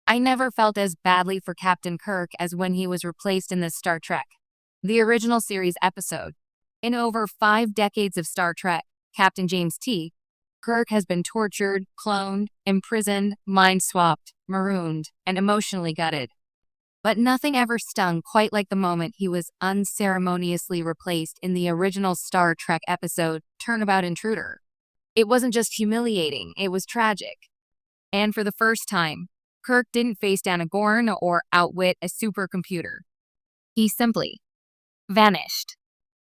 I never felt as badly for Captain Kirk as when he was replaced in this Star Trek, the original series episode. In over 5 decades of Star Trek, Captain James T. Kirk has been tortured, cloned, imprisoned, mind-swapped, marooned, and emotionally gutted. But nothing ever stung quite like the moment he was unceremoniously replaced in the original Star Trek episode, Turnabout Intruder. It wasn't just humiliating, it was tragic. And for the first time, Kirk didn't face down a Gorn or outwit a supercomputer. He simply vanished,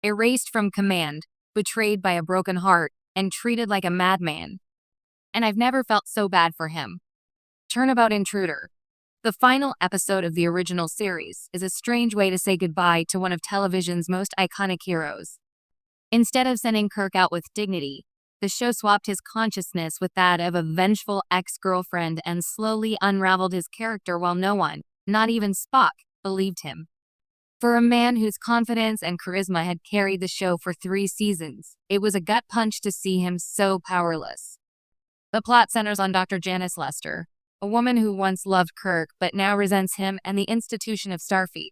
erased from command, betrayed by a broken heart, and treated like a madman. And I've never felt so bad for him. Turnabout Intruder. The final episode of the original series is a strange way to say goodbye to one of television's most iconic heroes. Instead of sending Kirk out with dignity, the show swapped his consciousness with that of a vengeful ex-girlfriend and slowly unraveled his character while no one, not even Spock, believed him. For a man whose confidence and charisma had carried the show for 3 seasons, it was a gut punch to see him so powerless. The plot centers on Dr. Janice Lester, a woman who once loved Kirk but now resents him and the institution of Starfleet.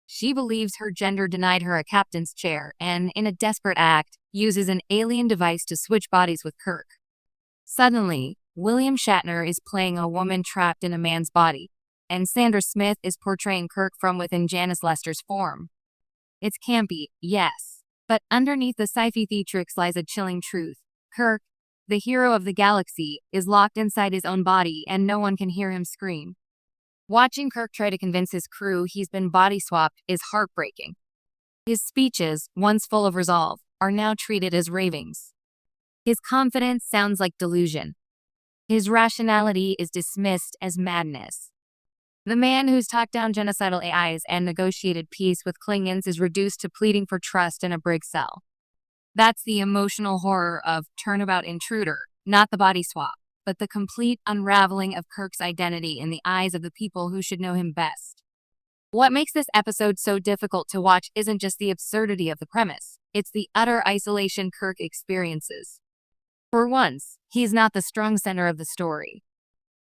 She believes her gender denied her a captain's chair and, in a desperate act, uses an alien device to switch bodies with Kirk. Suddenly, William Shatner is playing a woman trapped in a man's body, and Sandra Smith is portraying Kirk from within Janice Lester's form. It's campy, yes, but underneath the sci-fi theatrics lies a chilling truth. Kirk, the hero of the galaxy, is locked inside his own body and no one can hear him scream. Watching Kirk try to convince his crew he's been body swapped is heartbreaking. His speeches, once full of resolve, are now treated as ravings. His confidence sounds like delusion. His rationality is dismissed as madness. The man who's talked down genocidal AIs and negotiated peace with Klingons is reduced to pleading for trust in a brig cell. That's the emotional horror of Turnabout Intruder, not the body swap, but the complete unraveling of Kirk's identity in the eyes of the people who should know him best. What makes this episode so difficult to watch isn't just the absurdity of the premise, it's the utter isolation Kirk experiences. For once, he's not the strong center of the story.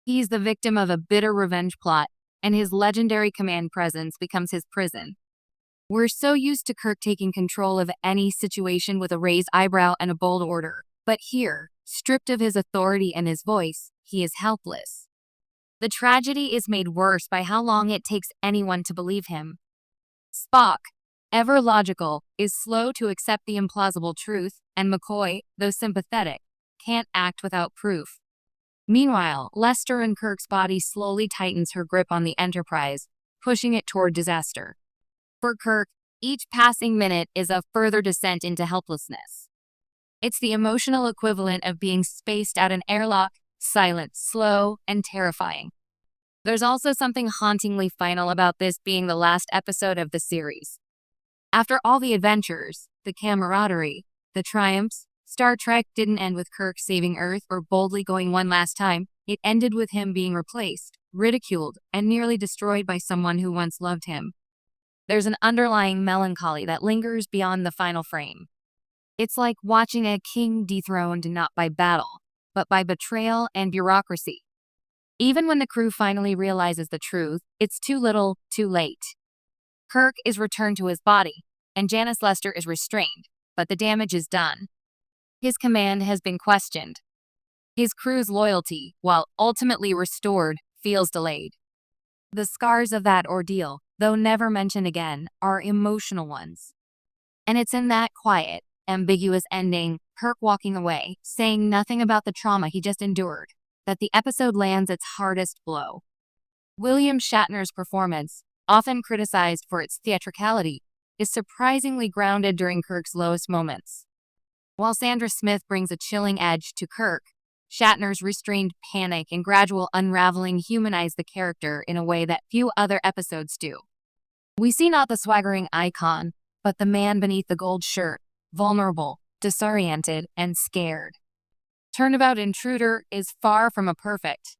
He's the victim of a bitter revenge plot, and his legendary command presence becomes his prison. We're so used to Kirk taking control of any situation with a raised eyebrow and a bold order, but here, stripped of his authority and his voice, he is helpless. The tragedy is made worse by how long it takes anyone to believe him. Spock, ever logical, is slow to accept the implausible truth, and McCoy, though sympathetic, can't act without proof. Meanwhile, Lester and Kirk's body slowly tightens her grip on the Enterprise, pushing it toward disaster. For Kirk, each passing minute is a further descent into helplessness. It's the emotional equivalent of being spaced out an airlock, silent, slow, and terrifying. There's also something hauntingly final about this being the last episode of the series. After all the adventures, the camaraderie, the triumphs, Star Trek didn't end with Kirk saving Earth or boldly going one last time. It ended with him being replaced, ridiculed, and nearly destroyed by someone who once loved him. There's an underlying melancholy that lingers beyond the final frame. It's like watching a king dethroned not by battle, but by betrayal and bureaucracy. Even when the crew finally realizes the truth, it's too little, too late. Kirk is returned to his body, and Janice Lester is restrained, but the damage is done. His command has been questioned. His crew's loyalty, while ultimately restored, feels delayed. The scars of that ordeal, though never mentioned again, are emotional ones. And it's in that quiet, ambiguous ending, Kirk walking away, saying nothing about the trauma he just endured, that the episode lands its hardest blow. William Shatner's performance, often criticized for its theatricality, is surprisingly grounded during Kirk's lowest moments. While Sandra Smith brings a chilling edge to Kirk, Shatner's restrained panic and gradual unraveling humanize the character in a way that few other episodes do. We see not the swaggering icon, but the man beneath the gold shirt, vulnerable, disoriented, and scared. Turnabout Intruder is far from a perfect,